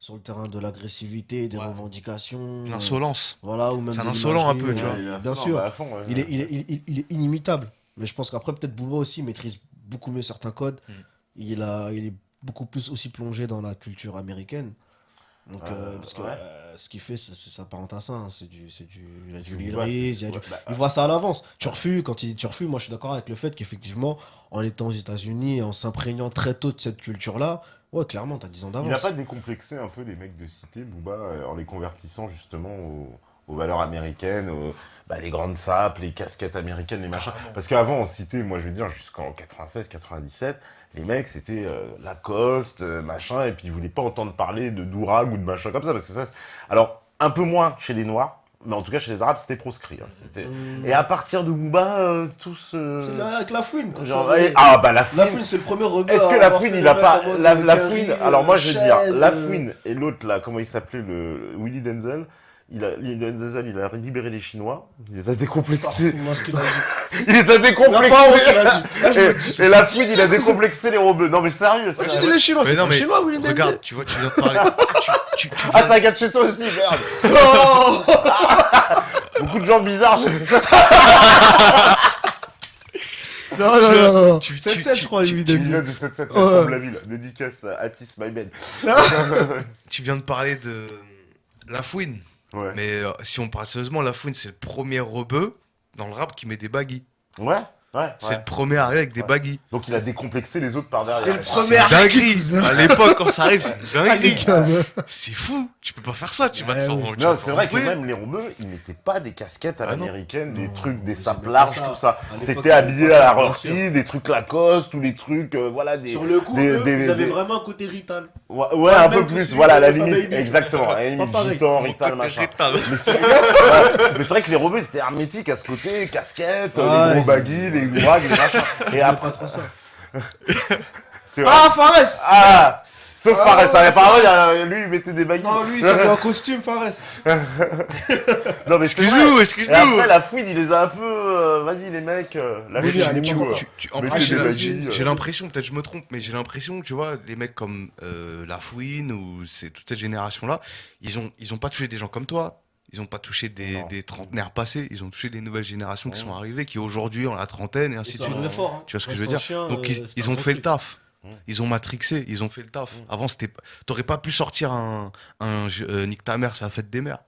sur le terrain de l'agressivité, des Ouais. revendications, L'insolence. voilà, ou même C'est un de insolent un peu, l'imagerie, tu vois. Ouais, il est bien insolent, sûr. bah, à fond, ouais. Il est inimitable. Mais je pense qu'après, peut-être Booba aussi maîtrise beaucoup mieux certains codes. Mm. Il est beaucoup plus aussi plongé dans la culture américaine. Donc, parce que Ouais. ce qu'il fait, c'est s'apparente à ça, hein. Il y a du Booba, lyrisme, c'est- ouais, bah, il voit ça à l'avance. Turfu, quand il dit Turfu, moi je suis d'accord avec le fait qu'effectivement, en étant aux États-Unis et en s'imprégnant très tôt de cette culture-là, ouais, clairement, t'as 10 ans il n'a d'avance. pas décomplexé un peu les mecs de cité, Booba, en les convertissant justement aux valeurs américaines, les grandes sapes, les casquettes américaines, les machins. Parce qu'avant, en cité, moi je veux dire, jusqu'en 96, 97, les mecs c'était Lacoste, machin, et puis ils voulaient pas entendre parler de Dourag ou de machin comme ça, parce que ça. Alors, un peu moins chez les Noirs, mais en tout cas chez les Arabes, c'était proscrit. Hein, Et à partir de Booba, tous. C'est là avec la fouine. Quand Genre, ça- ah bah la La fouine. fouine, c'est le premier rebeu. Est-ce que à la avoir fouine, fait il le a mec pas. en mode La Gary, fouine, alors moi je veux dire, Shed, la fouine et l'autre là, comment il s'appelait, le Willy Denzel, Willy Denzel, il a libéré les Chinois, il les a décomplexés. C'est moi ce qu'il a dit. Il les a Non, pas moi décomplexés. qu'il a dit. Là, je me dis, Et la fouine, il a décomplexé les rebeux. Non mais sérieux, Tu dis sérieux. les Chinois, Mais c'est non, pas mais chinois, Willy Denzel. regarde, tu vois, tu viens de parler. Tu Ah, viens- ça gâte chez toi aussi, merde. Oh Beaucoup de gens bizarres. non, non, non, non. tu- 7-7, je crois, Willy Tu Denzel. viens de 7-7 Ouais. comme la ville. Dédicace à Atis My Ben. tu viens de parler de La Fouine. Ouais. Mais si on parle sérieusement, La Fouine, c'est le premier rebeu dans le rap qui met des baggy. Ouais. Ouais. C'est le premier arrivé avec des Ouais. baggy. Donc il a décomplexé les autres par derrière. C'est le C'est premier une dinguerie. cousin. À l'époque, quand ça arrive, c'est une Ah, les dinguerie. gars, C'est fou. Tu peux pas faire ça. Tu vas te Ouais, faire. ouais. tu vas Non, te c'est faire vrai que embrouiller. même les rebeux, ils mettaient pas des casquettes à Ah non. l'américaine, des Non, trucs, des ils sapes aimaient larges, pas ça. tout ça. À l'époque, C'était ils aimaient habillé pas à ça, la bien Rorty, des trucs Lacoste, ou des trucs, voilà, des... Sur le coup, des- eux, des- vous avez des- vraiment un côté rital. Ouais, un même peu que plus, celui voilà, à de la Alpha limite, Baby. exactement, à la limite, Pas pareil. gitan, Mon rital, côté machin. rital. Mais c'est ouais, mais c'est vrai que les rebeux, c'était hermétique à ce côté, casquette, Ah, les gros ils- baggy, les gourags, les machins. Et J'aimais après, pas trop ça. tu vois. Ah, Fares Ah, sauf Ah, Fares, ouais, apparemment, lui, il mettait des baggy. Non, lui, il s'habille en costume, Fares. Non, mais c'est vrai. Excuse-nous, Et excuse-nous. après, la fouine, il les a un peu. Vas-y, les mecs, la Oui, allez, fouine, bon, En mettez plus, des j'ai baggy, j'ai l'impression, peut-être je me trompe, mais j'ai l'impression, tu vois, les mecs comme La Fouine ou c'est toute cette génération-là, ils ont pas touché des gens comme toi. Ils ont pas touché Non. des trentenaires passés. Ils ont touché des nouvelles générations qui Ouais. sont arrivées, qui aujourd'hui ont la trentaine et ainsi Ils de sont suite. arrivés fort. Hein. Tu vois ce que Reste je veux un dire chien, Donc c'est ils un ont bon fait le truc. taf. Mm. Ils ont matrixé, ils ont fait le taf. Avant, t'aurais pas pu sortir Nique ta mère, c'est la fête des mères.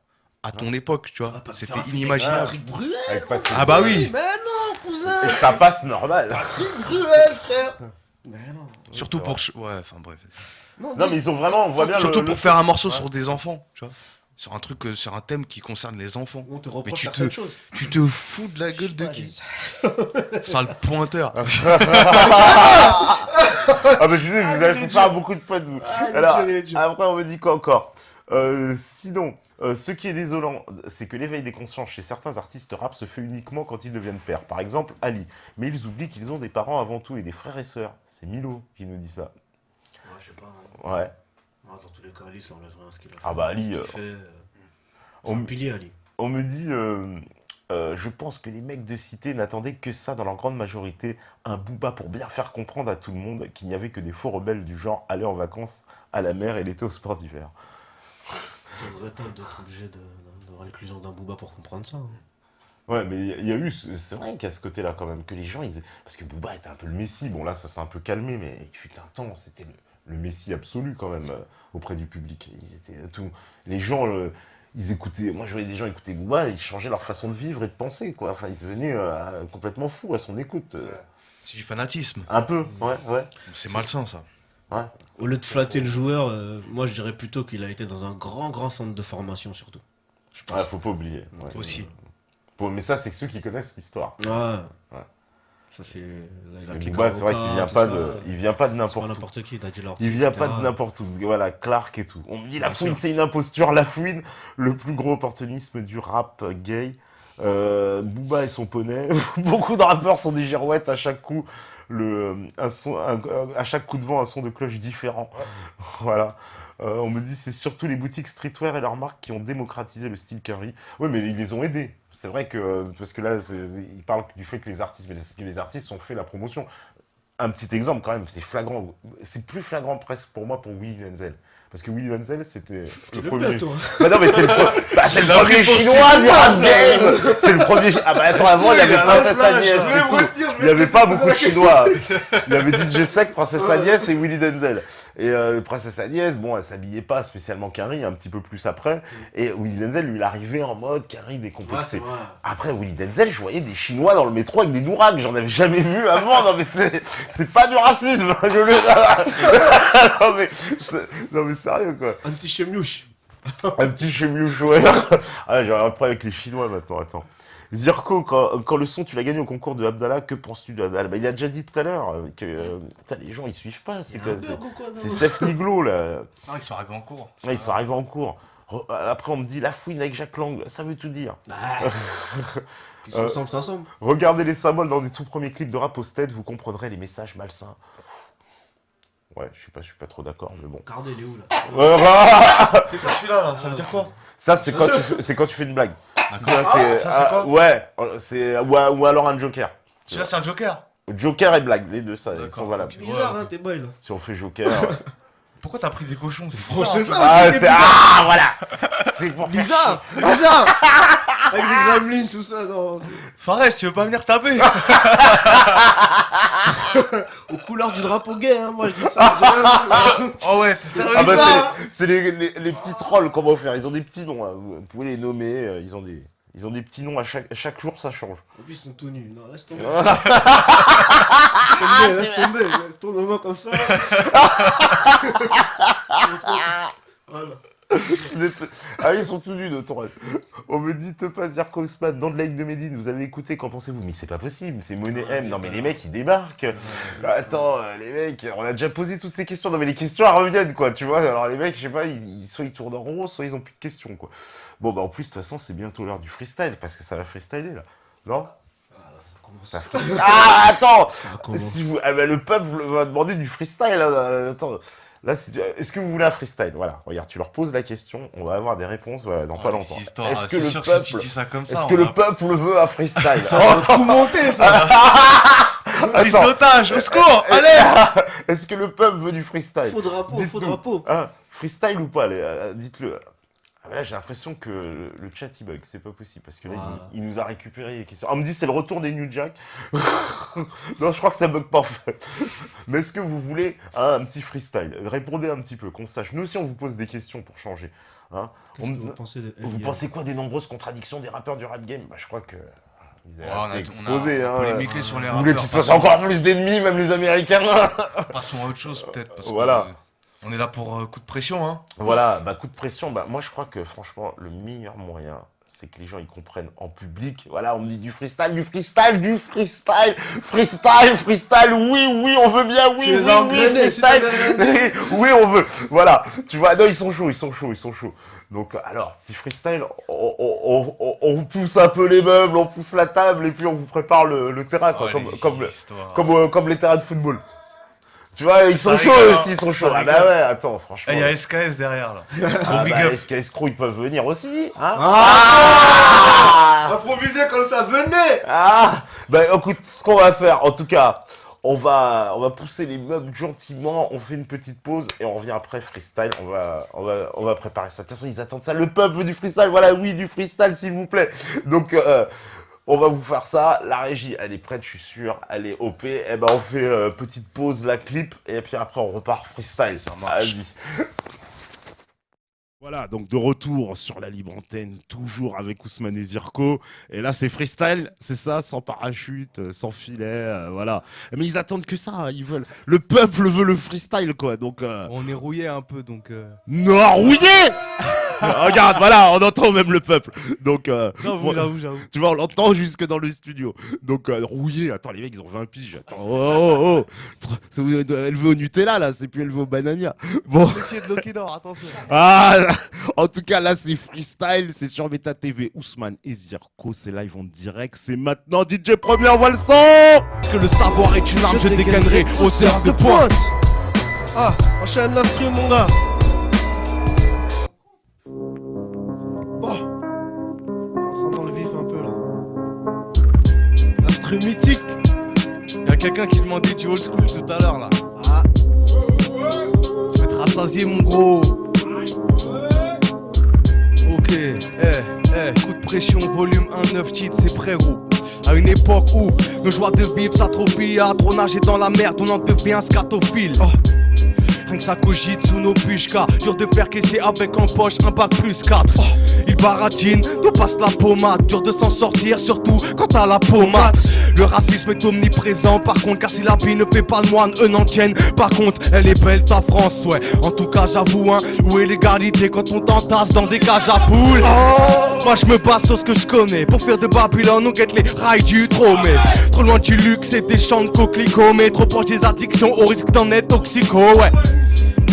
À ton époque, tu vois, Ah, pas c'était faire un feat inimaginable. avec Patrick Bruel. Avec Patrick. Ah bah oui. Mais non, cousin. Et ça passe normal. Patrick Bruel, frère. Mais non. Surtout c'est pour... Ouais, enfin bref. Non, mais ils ont vraiment, on voit bien Surtout le pour faire un morceau sur des enfants, tu vois. Sur un truc, sur un thème qui concerne les enfants. On te reproche tu certaines te- choses. Tu te fous de la gueule de qui Sale pointeur. Ah, mais je disais, vous avez fait faire beaucoup de points de vous. il est Alors, dur, il est dur. après, on me dit quoi encore Sinon, ce qui est désolant, c'est que l'éveil des consciences chez certains artistes rap se fait uniquement quand ils deviennent pères. Par exemple, Ali. Mais ils oublient qu'ils ont des parents avant tout et des frères et sœurs. C'est Milo qui nous dit ça. Ouais, je sais pas. Hein. Ouais. Ah, dans tous les cas, Ali, ça enlève rien à ce qu'il a fait. Ah bah, Ali, Ce qu'il fait, c'est on- un pilier, Ali. On me dit, je pense que les mecs de cité n'attendaient que ça dans leur grande majorité, un Booba pour bien faire comprendre à tout le monde qu'il n'y avait que des faux rebelles du genre aller en vacances à la mer et l'été au sport d'hiver. C'est vrai top d'être obligé d'avoir l'inclusion d'un Booba pour comprendre ça. Hein. Ouais, mais il y a eu, c'est vrai qu'à ce côté-là quand même, que les gens, parce que Booba était un peu le messie, bon là ça s'est un peu calmé, mais il fut un temps, c'était le messie absolu quand même auprès du public. Ils étaient tout, les gens, ils écoutaient, moi je voyais des gens écouter Booba, ils changeaient leur façon de vivre et de penser, quoi. Enfin, ils devenaient complètement fous à son écoute. C'est du fanatisme. Un peu, ouais. C'est malsain, ça. Ouais. Au lieu de flatter le joueur, moi je dirais plutôt qu'il a été dans un grand centre de formation surtout. Je pense. Ouais, faut pas oublier. Ouais. Aussi. Mais ça, c'est que ceux qui connaissent l'histoire. Ouais. Ouais. Ça c'est. Parce la que clique Booba, c'est vrai avocat, qu'il vient tout pas ça. il vient pas de C'est pas n'importe où. n'importe qui, Daddy Lord. Il vient pas de n'importe où. Voilà, Clark et tout. On me dit la Bien fouine, sûr. c'est une imposture. La fouine, le plus gros opportunisme du rap gay. Booba et son poney. Beaucoup de rappeurs sont des girouettes à chaque coup. À chaque coup de vent, un son de cloche différent. Voilà. On me dit c'est surtout les boutiques streetwear et leurs marques qui ont démocratisé le style curry. Oui, mais ils les ont aidés. C'est vrai que, parce que là, ils parlent du fait que les artistes, mais que les artistes ont fait la promotion. Un petit exemple quand même, c'est flagrant. C'est plus flagrant presque pour moi pour Willy Denzel. Parce que Willy Denzel, c'était T'es le le premier. plat, toi. Bah non, mais c'est le La premier réponse, chinois c'est du ça, rap ça. game. C'est le premier. Ah bah attends, avant, il y avait Princesse Agnès, c'est tout. Il n'y avait pas beaucoup de chinois. Il y avait DJ Sec, Princesse Agnès et Willy Denzel. Et Princesse Agnès, bon, elle s'habillait pas spécialement Carrie, un petit peu plus après. Et Willy Denzel, lui, il arrivait en mode Carrie décomplexé. Ouais, c'est vrai. Après Willy Denzel, je voyais des Chinois dans le métro avec des dourags, j'en avais jamais vu avant. Non mais c'est pas du racisme, je le. non mais sérieux quoi. Anti-chemlouche. Un petit chemlouche, ouais. Ah, j'ai un problème avec les Chinois maintenant, attends. Zirko, quand le son tu l'as gagné au concours de Abdallah, que penses-tu de Abdallah? Bah, il a déjà dit tout à l'heure que putain, les gens ils suivent pas, c'est Sef Niglo là. Ah, ils sont arrivés en cours. Ah, ils sont arrivés en cours. Après on me dit la fouine avec Jacques Lang, ça veut tout dire. Ils sont ensemble, c'est ensemble. Regardez les symboles dans des tout premiers clips de rap au stead, vous comprendrez les messages malsains. Ouais, je suis pas trop d'accord, mais bon. Cardé, il est où là? C'est quoi celui-là, là? Ça veut dire quoi? Ça, c'est quand tu fais une blague. Ça, c'est quoi? Ouais, ou alors un joker. Celui-là, c'est un joker. Joker et blague, les deux, ça, ils D'accord, sont valables. ok. Bizarre, Ouais, hein, tes boys là. Si on fait joker. Pourquoi t'as pris des cochons? C'est Franchement, bizarre, ça Ah, aussi, c'est. bizarre. Ah, voilà! C'est pour faire Bizarre, bizarre. Avec des gremlins ou ça, non. Fares, tu veux pas venir taper? Aux couleurs du drapeau gay, hein, moi je dis ça. j'ai- Oh ouais, t'es sérieux? Ah bah bizarre. c'est les petits trolls, comment faire? Ils ont des petits noms, hein. Vous pouvez les nommer, ils ont des petits noms à chaque jour, ça change. En plus, ils sont tout nus. Non, laisse tomber. Ah, Laisse tomber. Tourne-moi comme ça. Voilà. Ah, ils sont tous nus, nos trolls. On me dit Topaz, Zirko, Ousmane, dans de la ligne de Médine, vous avez écouté, qu'en pensez-vous? Mais c'est pas possible, c'est Money M. Non mais les mecs, ils débarquent. Attends, les mecs, on a déjà posé toutes ces questions. Non mais les questions, elles reviennent, quoi, tu vois. Alors les mecs, je sais pas, soit ils tournent en rond, soit ils ont plus de questions, quoi. Bon, bah en plus, de toute façon, c'est bientôt l'heure du freestyle, parce que ça va freestyler, là. Non? Ça freestyle. Ah, attends! Si vous... Ah, bah, le peuple va demander du freestyle, là. Attends. Là, est-ce que vous voulez un freestyle? Voilà, regarde, tu leur poses la question, on va avoir des réponses voilà, dans pas longtemps. Est-ce que le peuple, est-ce que le peuple veut un freestyle? Ça va tout monter, ça. Prise d'otage, au secours! Allez! Est-ce que le peuple veut du freestyle? Faux drapeau, faux Dites-nous. drapeau. Hein, freestyle ou pas? Dites-le. Ah, mais là, j'ai l'impression que le chat il bug, c'est pas possible parce que là, Voilà. il nous a récupéré les questions. On me dit c'est le retour des New Jack. Non, je crois que ça bug pas en fait. Mais est-ce que vous voulez un petit freestyle? Répondez un petit peu, qu'on sache. Nous aussi, on vous pose des questions pour changer. Hein. Qu'est-ce que vous pensez de Vous pensez quoi des nombreuses contradictions des rappeurs du rap game? Bah, je crois que. Ils Ouais, avaient assez exposé. on a Hein. polémiqué sur les Vous voulez rappeurs. qu'ils se fassent encore plus d'ennemis, même les Américains? Passons à autre chose, peut-être. Parce Voilà. On est là pour coup de pression, hein. Voilà, bah coup de pression, bah moi je crois que franchement le meilleur moyen c'est que les gens ils comprennent en public. Voilà, on me dit du freestyle, freestyle, oui, on veut bien, oui, Tu les as engrainés, freestyle. si t'avais rien Oui, on veut. Voilà, tu vois, non, ils sont chauds. Donc alors, petit freestyle, on pousse un peu les meubles, on pousse la table et puis on vous prépare le terrain, quoi, comme les terrains de football. Tu vois, ils sont Ça chauds rigole, aussi, ils sont chauds. ça Ah bah rigole. ouais, attends, franchement. Il y a SKS derrière, là. Ah Big bah, up. est-ce qu'Escroc, ils peuvent venir aussi, hein? Improviser comme ça, venez. Bah écoute, ce qu'on va faire, en tout cas, on va pousser les meubles gentiment, on fait une petite pause et on revient après freestyle, on va préparer ça. De toute façon, ils attendent ça, le peuple veut du freestyle, voilà, oui, du freestyle, s'il vous plaît. Donc, on va vous faire ça, la régie, elle est prête, je suis sûr, elle est OP, et ben on fait petite pause, la clip, et puis après on repart freestyle. Ça marche. Vas-y. Voilà, donc de retour sur la libre antenne, toujours avec Ousmane et Zirko. Et là, c'est freestyle, c'est ça, sans parachute, sans filet, voilà. Mais ils attendent que ça, hein, ils veulent. Le peuple veut le freestyle, quoi. Donc, On est rouillé un peu, donc... non, rouillé. Regarde, voilà, on entend même le peuple. Donc, J'avoue. tu vois, on l'entend jusque dans le studio. Donc, rouillé, attends, les mecs, ils ont 20 piges. Attends, oh. Elle veut au Nutella, là, c'est plus elle veut au Banania. Bon. Méfiez de Lokidor, attention. Ah, en tout cas, là, c'est freestyle, c'est sur Meta TV. Ousmane et Zirko, c'est live en direct. C'est maintenant, DJ Premier, envoie le son. Parce que le savoir est une arme, je dégainerai au cerf de pointe. Ah, enchaîne l'instru, mon gars. Bon. On rentre dans le vif un peu, là. L'instru mythique. Y'a quelqu'un qui demandait du old school tout à l'heure là. Ah. Je vais te rassasier mon gros. pression, volume 1, 9 titres, c'est prêt gros. À une époque où nos joies de vivre s'atrophient, à trop nager dans la merde, on en devient scatophile. Rien que ça cogite sous nos pushkas. Dur de faire caisser avec en poche un bac plus 4. Il baratine, nous passe la pommade. Dur de s'en sortir, surtout quand t'as la pommade. Le racisme est omniprésent, par contre, car si la vie ne fait pas le moine, eux n'en tiennent. Par contre, elle est belle ta France, ouais. En tout cas, j'avoue, hein, où est l'égalité quand on t'entasse dans des cages à poules? Moi je me base sur ce que je connais. Pour faire de Babylone, on guette les rails du Tromé. Trop loin du luxe et des champs de coquelicots, mais trop proche des addictions au risque d'en être toxico, ouais.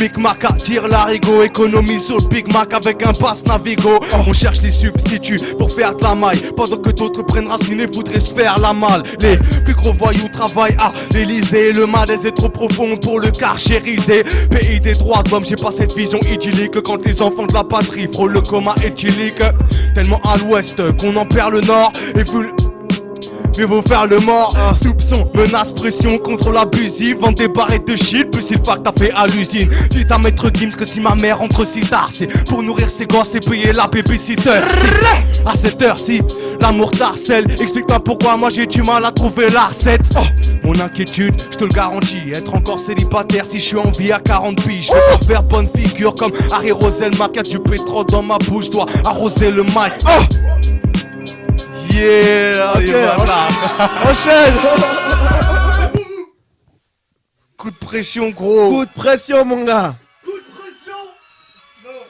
Micmac attire l'arigot, économie sur le Big Mac avec un pass Navigo. On cherche les substituts pour faire de la maille, pendant que d'autres prennent racine et voudraient se faire la malle. Les plus gros voyous travaillent à l'Elysée. Le malaise est trop profond pour le carchériser. Pays des droits de l'homme, j'ai pas cette vision idyllique quand les enfants de la patrie frôlent le coma éthylique. Tellement à l'ouest qu'on en perd le nord. Et vous mieux vaut faire le mort. Soupçon, menace, pression, contrôle abusif. Vendre des barrettes de shit, plus il faut que t'as fait à l'usine. Dites à maître Gims que si ma mère rentre si tard, c'est pour nourrir ses gosses et payer la babysitter. À cette heure-ci, l'amour t'harcèle. Explique-moi pourquoi moi j'ai du mal à trouver la recette. Mon inquiétude, je te le garantis, être encore célibataire si je suis en vie à 40 piges. Je veux pas faire bonne figure comme Harry Rosel. Ma du pétrole dans ma bouche, dois arroser le mic. Yeah, Ok, yeah, enchaîne. coup de pression gros. Coup de pression, mon gars.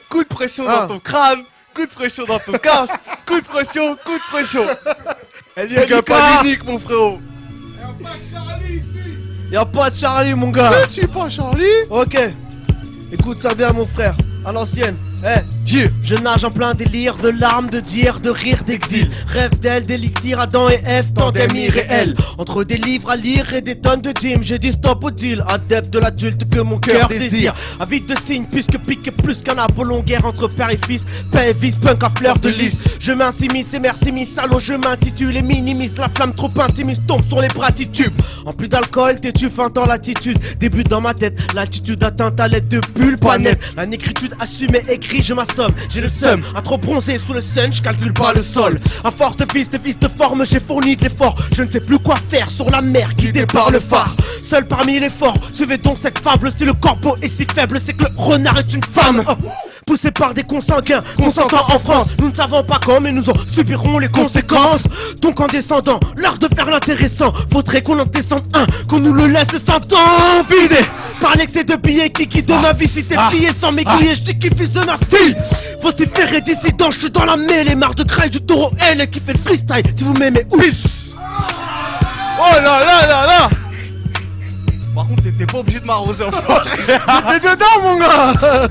Coup de pression Ah. dans ton crâne. Coup de pression dans ton casque. Coup de pression, coup de pression. Elle Il y a pas d'unique mon frérot. Y'a pas de Charlie, mon gars. Je suis pas Charlie. Ok. Écoute ça bien, mon frère. À l'ancienne. Je nage en plein délire de larmes, de dire, de rire, d'exil. Rêve d'elle, d'élixir, Adam et Ève, tandem irréel. Entre des livres à lire et des tonnes de gym, j'ai dit stop au deal. Adepte de l'adulte que mon cœur désire. Avide de signes, puisque pique est plus qu'un Apollon. Guerre entre père et fils, paix et vice, punk à fleur de lys. Je m'insimise et merci mis salaud, je m'intitule et minimise. La flamme trop intimiste tombe sur les bras titubes. En plus d'alcool, t'es-tu fin dans l'attitude. Débute dans ma tête, l'attitude atteinte à l'aide de bulles pas net. La négritude assumée, écrit, je m'assomme. J'ai le seum, à trop bronzer sous le sun, je calcule pas le sol. À forte vis de forme, j'ai fourni de l'effort. Je ne sais plus quoi faire sur la mer guidée par le phare. Seul parmi les forts, suivez donc cette fable. Si le corbeau est si faible, c'est que le renard est une femme. Poussé par des consanguins, consentants en France. Nous ne savons pas quand, mais nous en subirons les conséquences. Donc en descendant, l'art de faire l'intéressant, faudrait qu'on en descende un, qu'on nous le laisse sans temps vidé. Par l'excès de billets qui de ma vie, si t'es plié sans m'aiguiller, je kiffe de ma fille. Vociférer dissident, je suis dans la mêlée. Marre de craille du taureau, elle qui fait le freestyle. Si vous m'aimez, ouf. Oh là là là là. Par contre t'étais pas obligé de m'arroser en forêt. T'es dedans, mon gars.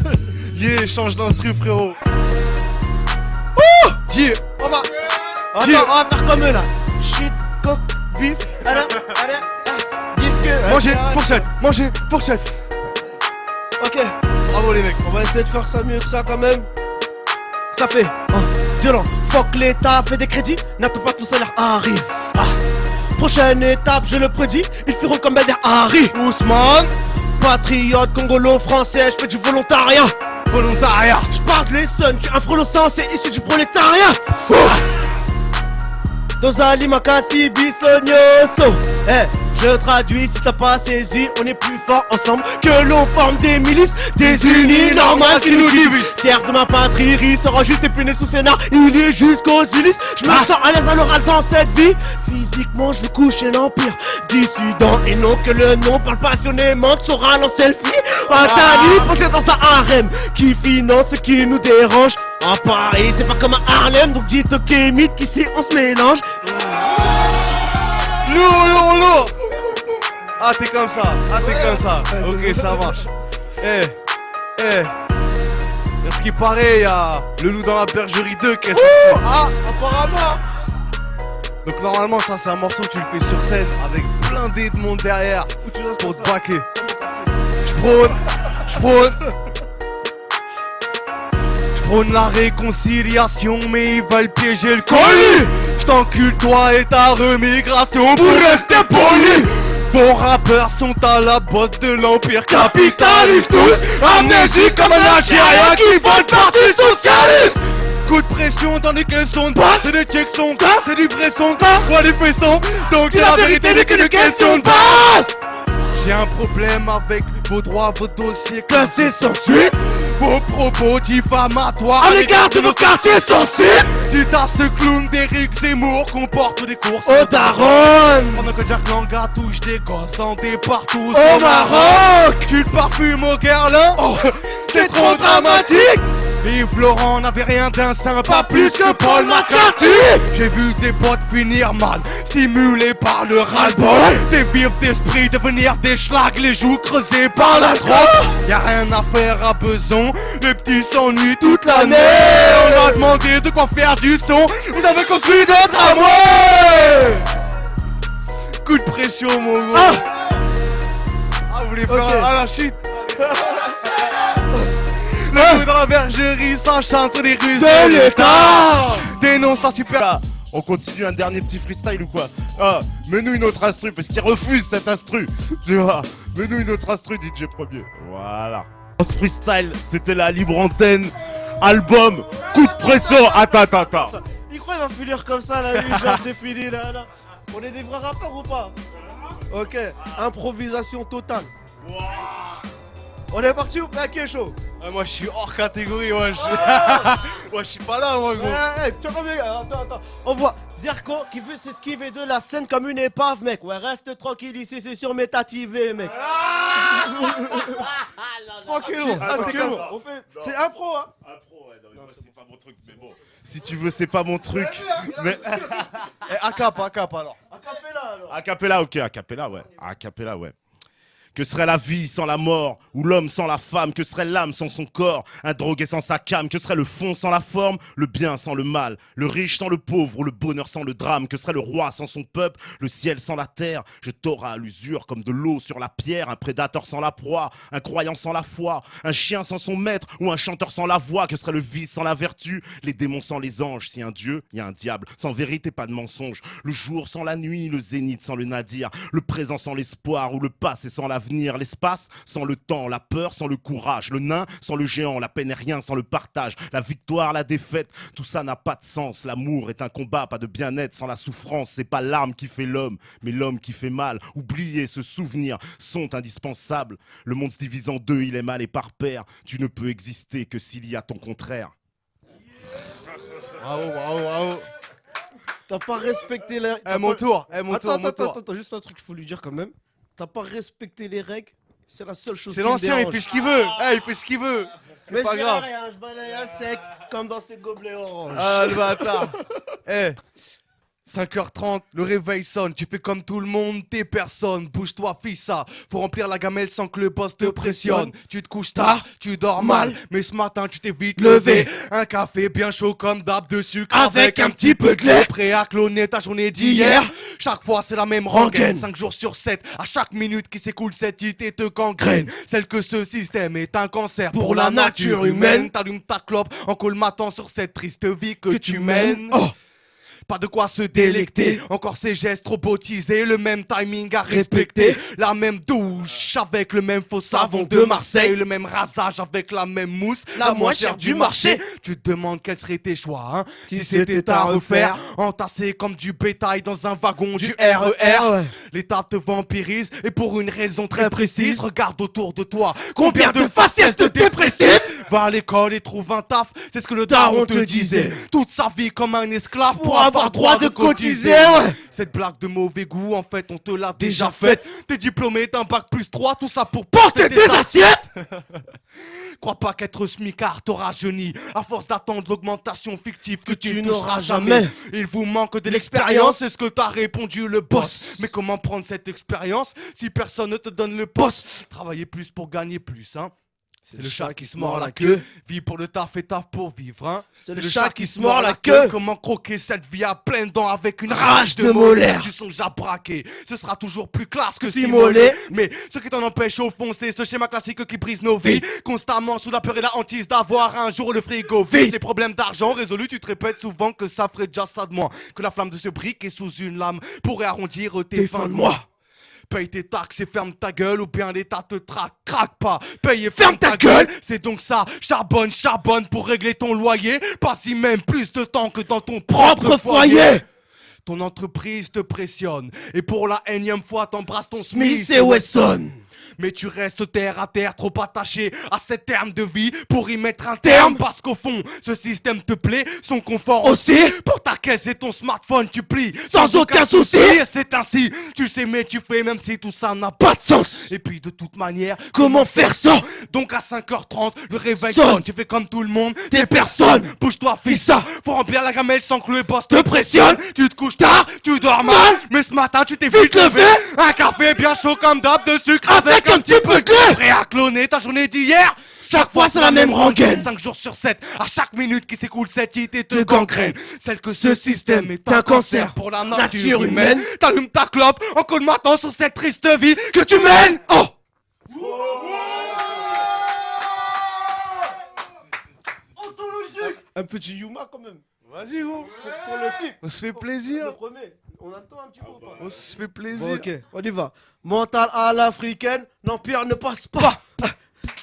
Yeah, change d'instru frérot. Yeah. On va faire comme eux là. Shit, coke, beef. Allez, disque. Manger, fourchette. Ok, Bravo les mecs. on va essayer de faire ça mieux que ça quand même. Ça fait violent. Fuck l'État, fait des crédits. N'attends pas tout salaire arrive. Prochaine étape, je le prédis. Ils feront comme Beder Harry. Ousmane. Patriote, congolo, français, je fais du volontariat. Je parle les sons, tu es un frelon sensé issu du prolétariat. Dosali Makasi Bisognoso. Je traduis si t'as pas saisi, on est plus fort ensemble que l'on forme des milices, des unis normales qui nous divisent. Fier de ma patrie, il sera juste épuné sous scénar, il est jusqu'aux Ulysses. Je me sens à l'aise à l'oral dans cette vie. Physiquement, je veux coucher l'empire. Dissident et non que le nom parle passionnément de Soral en selfie. Atali posé dans sa harem qui finance ce qui nous dérange. En Paris, c'est pas comme à Harlem, donc dites ok, mythe qu'ici on se mélange. Lourd. Ah t'es comme ça, ok ça marche. À ce qui paraît, il y a le loup dans la bergerie 2 qui est sorti. Apparemment. Donc normalement ça c'est un morceau que tu le fais sur scène avec blindé de monde derrière pour te baquer. Je prône la réconciliation mais ils veulent piéger le colis. Je t'encule toi et ta remigration pour rester poli. Vos rappeurs sont à la botte de l'empire capitaliste tous amnésiques comme un Algérien qui vole le parti socialiste. Coup de pression pression dans les caissons. C'est des checks son, c'est du vrai son. Quoi les faisons, donc La vérité n'est qu'une question de base. J'ai un problème avec vos droits, vos dossiers Classé sans suite vos propos diffamatoires à l'égard de nos quartiers sensibles. du ce clown d'Éric Zemmour comporte des courses Au daron, pendant que Jack Langa touche des gosses dans des partout au Maroc. tu le parfumes au Guerlain. Oh, c'est trop dramatique. Yves Laurent n'avait rien d'un saint, Pas plus que Paul McCartney. J'ai vu des potes finir mal, stimulés par le ras-le-bol. Des vifs d'esprit devenir des schlags, les joues creusées par la drogue. Y'a rien à faire à Beson, les petits s'ennuient toute l'année. On a demandé de quoi faire du son, vous avez construit notre tramway. Coup de pression mon gros. Ah vous voulez faire Ok. à la chute. Le coup dans la bergerie, ça chante sur les rues De l'État. Dénonce la super. On continue un dernier petit freestyle ou quoi? Ah, mets-nous une autre instru, parce qu'il refuse cette instru. Tu vois, mets-nous une autre instru, DJ Premier. Voilà. Ce freestyle, c'était la libre antenne. Album, coup de pression. Attends. Il croit qu'il va finir comme ça là, lui, genre c'est fini là. On est des vrais rappeurs ou pas? Ok, improvisation totale. On est parti ou pas? Qui est chaud? Moi je suis hors catégorie, moi je suis pas là moi gros. Tu vois combien? Attends. On voit Zerko qui veut s'esquiver de la scène comme une épave, mec. Ouais, reste tranquille ici, c'est sur Métativé, mec. Tranquillou, tranquillou. On fait... C'est impro, hein? Impro, ouais, non, c'est pas mon truc, mais bon. Si tu veux, c'est pas mon truc. Mais. Acap alors. Acapella alors. Acapella, ok, Acapella, ouais. Que serait la vie sans la mort, ou l'homme sans la femme, que serait l'âme sans son corps, un drogué sans sa came, que serait le fond sans la forme, le bien sans le mal, le riche sans le pauvre, ou le bonheur sans le drame, que serait le roi sans son peuple, le ciel sans la terre, je t'aurai à l'usure comme de l'eau sur la pierre, un prédateur sans la proie, un croyant sans la foi, un chien sans son maître, ou un chanteur sans la voix, que serait le vice sans la vertu, les démons sans les anges, si un dieu, il y a un diable, sans vérité pas de mensonge, le jour sans la nuit, le zénith sans le nadir, le présent sans l'espoir, ou le passé sans l'avenir, l'espace sans le temps, la peur sans le courage, le nain sans le géant, la peine est rien sans le partage, la victoire, la défaite, tout ça n'a pas de sens. L'amour est un combat, pas de bien-être sans la souffrance. C'est pas l'arme qui fait l'homme, mais l'homme qui fait mal. Oublier, se souvenir sont indispensables. Le monde se divise en deux, il est mal et par pair. Tu ne peux exister que s'il y a ton contraire. Bravo. T'as pas respecté les... Mon tour, Attends, juste un truc qu'il faut lui dire quand même. T'as pas respecté les règles, c'est la seule chose C'est qui me l'ancien, il dérange. fait ce qu'il veut. Il fait ce qu'il veut. C'est Mais pas je dirais grave. rien, je balaye à sec, comme dans ces gobelets orange. Ah le bâtard. 5h30, le réveil sonne, tu fais comme tout le monde, t'es personne, bouge-toi fils ça, faut remplir la gamelle sans que le boss te pressionne. Tu te couches tard, tu dors mal, mais ce matin tu t'es vite levé. Un café bien chaud comme d'hab de sucre Avec un petit peu de lait. prêt à cloner ta journée d'hier. Chaque fois c'est la même rengaine, 5 jours sur 7, à chaque minute qui s'écoule cette idée te gangrène. Celle que ce système est un cancer pour la nature humaine. T'allumes ta clope en colmatant sur cette triste vie que tu mènes. Pas de quoi se délecter, encore ces gestes robotisés, le même timing à respecter, la même douche avec le même faux savon de Marseille, le même rasage avec la même mousse, la moins chère du marché. Tu te demandes quels seraient tes choix, hein, si c'était à refaire, entassé comme du bétail dans un wagon du RER. L'État te vampirise et pour une raison très précise, regarde autour de toi, combien de faciès de dépressifs. Va à l'école et trouve un taf, c'est ce que le daron te disait. Toute sa vie comme un esclave pour avoir droit de cotiser, ouais. Cette blague de mauvais goût, en fait, on te l'a déjà faite. T'es diplômé d'un bac+3, tout ça pour porter des assiettes. Crois pas qu'être smicard t'aura jeuni, à force d'attendre l'augmentation fictive que tu n'auras jamais. Il vous manque de l'expérience, c'est ce que t'as répondu le boss. Mais comment prendre cette expérience si personne ne te donne le poste? Travailler plus pour gagner plus, hein. C'est le chat qui se mord la queue. Vie pour le taf et taf pour vivre, hein. C'est le chat qui se mord la queue. Comment croquer cette vie à pleines dents avec une rage de molaire. Tu songes à braquer, ce sera toujours plus classe que s'immoler. Mais ce qui t'en empêche au fond, c'est ce schéma classique qui brise nos vies. Constamment sous la peur et la hantise d'avoir un jour le frigo vide. Les problèmes d'argent résolus, tu te répètes souvent que ça ferait déjà ça de moi. Que la flamme de ce brick est sous une lame pourrait arrondir tes fins de mois. Paye tes taxes et ferme ta gueule, ou bien l'État te craque pas. Paye et ferme ta gueule. C'est donc ça, charbonne pour régler ton loyer. Pas si même plus de temps que dans ton propre foyer. Ton entreprise te pressionne, et pour la énième fois t'embrasses ton Smith et Wesson. Mais tu restes terre à terre, trop attaché à cette terme de vie pour y mettre un terme. Parce qu'au fond, ce système te plaît, son confort aussi. Pour ta caisse et ton smartphone, tu plies sans aucun souci. Et c'est ainsi, tu sais mais tu fais même si tout ça n'a pas de sens. Et puis de toute manière, comment faire ça? Donc à 5h30, le réveil sonne. Tu fais comme tout le monde, t'es personne. Bouge-toi, fils, ça. Faut remplir la gamelle sans que le boss te pressionne. Tu te couches tard, tu dors mal, mais ce matin tu t'es vite levé. Un café bien chaud comme d'hab, de sucre avec un petit peu de lait. Prêt à cloner ta journée d'hier. Chaque fois c'est la même rengaine. 5 jours sur 7, à chaque minute qui s'écoule cette idée te gangrène. Celle que ce système est un cancer pour la nature humaine. T'allumes ta clope en colmatant sur cette triste vie que tu mènes. Oh. Un petit Yuma quand même. Vas-y gros, Pour le clip. on se fait plaisir. Le premier. On attend un petit peu ou pas? On se fait plaisir. Bon, ok, on y va. Mental à l'africaine, l'empire ne passe pas.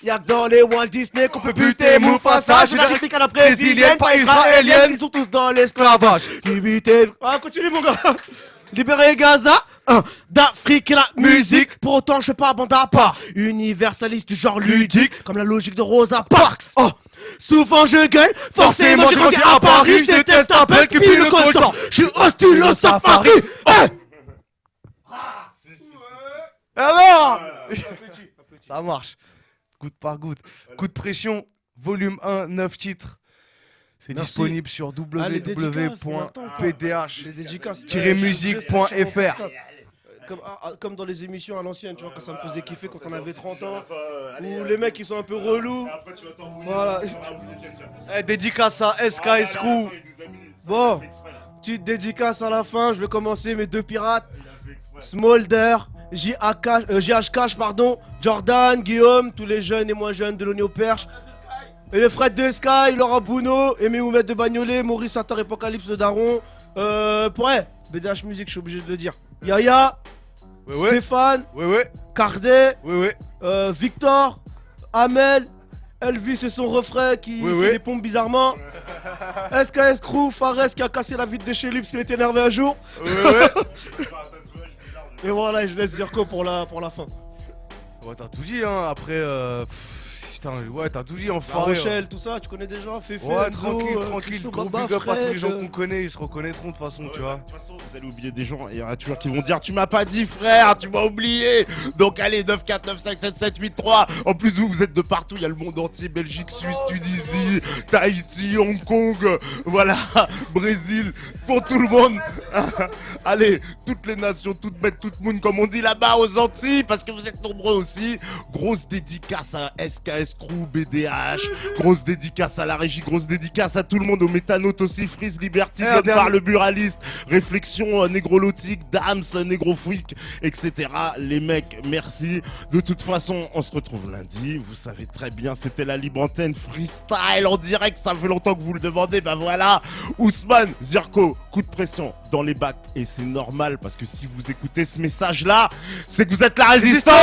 Y'a que dans les Walt Disney qu'on peut buter Mufasa. Je l'Afrique à la brésilienne, pas israélienne. Ils sont tous dans l'esclavage. Limité. Ah, continue mon gars. Libérer Gaza, d'Afrique et la musique. Pour autant, je fais pas bande à part. Universaliste du genre ludique, comme la logique de Rosa Parks. Oh. Souvent je gueule, forcément j'ai grandi à Paris. Je déteste un peu qui pue le coltan. Je suis hostile au safari. Alors ça marche. Goutte par goutte. Coup de pression, volume 1, 9 titres. C'est Merci. disponible sur Les dédicaces. www.pdh-musique.fr. Comme dans les émissions à l'ancienne, tu vois, quand ça me faisait kiffer quand on avait 30 ans, où les mecs ils sont un peu relous. Voilà. Dédicace à SKS Crew. Bon, petite dédicace à la fin, je vais commencer mes deux pirates. Smolder, JH Cash, pardon, Jordan, Guillaume, tous les jeunes et moins jeunes de l'Oni au Perche. Et les Fred de Sky, Laurent Bouno, Aimé Oumed de Bagnolet, Maurice Sator Apocalypse de Daron. BDH Musique, je suis obligé de le dire. Yaya, Stéphane, Cardet, Victor, Amel, Elvis et son refrain qui fait des pompes bizarrement. SKS Crew, Fares qui a cassé la vitre de chez lui parce qu'il était énervé un jour. Et voilà, je laisse Zirko pour la fin. Ouais, t'as tout dit, hein. Après, putain, ouais, t'as tout dit, La enfoiré. Rochelle, tout ça, tu connais déjà, Féfé, Ouais, Enzo, tranquille. Christo, Gros Baba, big up à tous les gens Fred, qu'on connaît, ils se reconnaîtront de toute façon, tu vois. De toute façon, vous allez oublier des gens et il y en a toujours qui vont dire tu m'as pas dit frère, tu m'as oublié. Donc allez 9 4 9 5 7 7 8 3. En plus vous êtes de partout, il y a le monde entier, Belgique, Suisse, Tunisie, Tahiti, Hong Kong, voilà, Brésil, pour tout le monde. Allez, toutes les nations, toutes bêtes, toutes moon comme on dit là-bas aux Antilles parce que vous êtes nombreux aussi. Grosse dédicace à SKS Crew, BDH, grosse dédicace à la régie, grosse dédicace à tout le monde, aux métanotes aussi, Freeze, Liberty, par le buraliste, Réflexion, Négrolotique, Dams, Négrofreak, etc. Les mecs, merci. De toute façon, on se retrouve lundi. Vous savez très bien, c'était la libre antenne freestyle en direct. Ça fait longtemps que vous le demandez. Ben voilà, Ousmane, Zirko, coup de pression dans les bacs. Et c'est normal parce que si vous écoutez ce message-là, c'est que vous êtes la résistance.